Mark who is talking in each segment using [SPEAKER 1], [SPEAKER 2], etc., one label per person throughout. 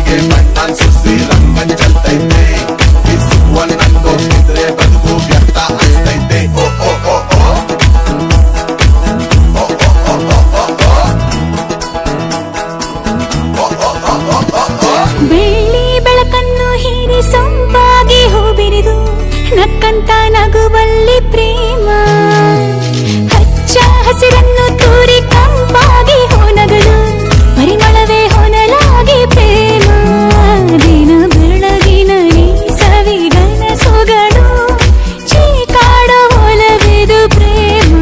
[SPEAKER 1] ಬೆಳಗ್ಗೆ ಬಣ್ಣ ಸುರಿಸಿ ರಂಗನ್ ಚೆಲ್ತೈತೆ ಇಸುವನ್ನ ತೋರಿಸಿದ್ರೆ ಬದುಕು ವ್ಯರ್ಥ ಅನ್ಸ್ತೈತೆ ಓ ಓ ಓ ಓ
[SPEAKER 2] ಬೆಳ್ಳಿ ಬೆಳಕನ್ನು ಹೀರಿ ಸೊಂಪಾಗಿ ಹೂ ಬಿರಿದು ನಕ್ಕಂತ ನಗುವಲ್ಲಿ ಪ್ರೇಮ ಹಚ್ಚ ಹಸಿರನ್ನು ತೂರಿ ಕಂಪಾಗಿ ಹೊನಗಳು ಪರಿಮಳವೇ ಹೊನಲಾಗಿ ಪ್ರೇಮ ದಿನ ಬೆಳಗಿನ ನೀ ಸವಿಗನ ಸೊಗಡು ಚೀಕಾಡೋ ಒಲವಿದು ಪ್ರೇಮ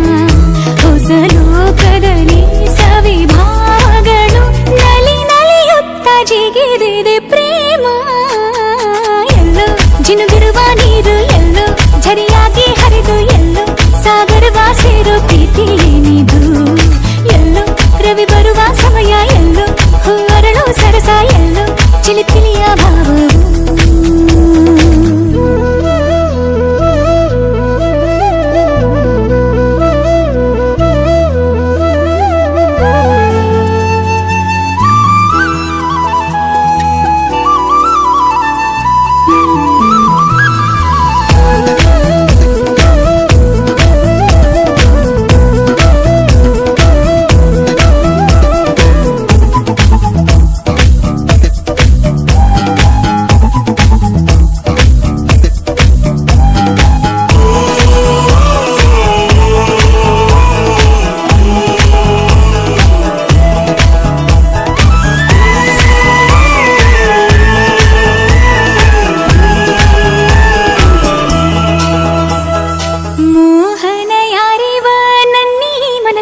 [SPEAKER 2] ಹೊಸ ಲೋಕದಲ್ಲಿ ಸವಿಭಾಗಗಳು ನಲಿ ನಲಿಯುತ್ತ ಜಿಗಿದಿದೆ ಪ್ರೇಮ ಎಲ್ಲೋ ಜಿನುಗಿರುವ ನೀರು ಎಲ್ಲೋ ಝರಿಯಾಗಿ ಹರಿದು ಎಲ್ಲೋ ಸಾಗರವ ಸೇರೋ ಪ್ರೀತಿ ಏನಿದು ಎಲ್ಲೋ ರವಿ ಬರುವ ಸಮಯ ಎಲ್ಲೋ ಹೂವರಳು ಸರಸ ಎಲ್ಲೋ ಚಿಲಿಪಿಲಿಯ ಭಾವವು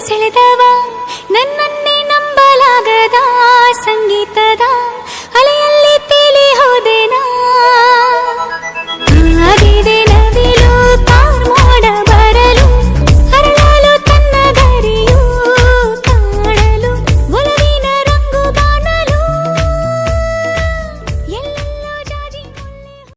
[SPEAKER 2] ಸೆಳೆದವ ನನ್ನನ್ನೇ ನಂಬಲಾಗದ ಸಂಗೀತದ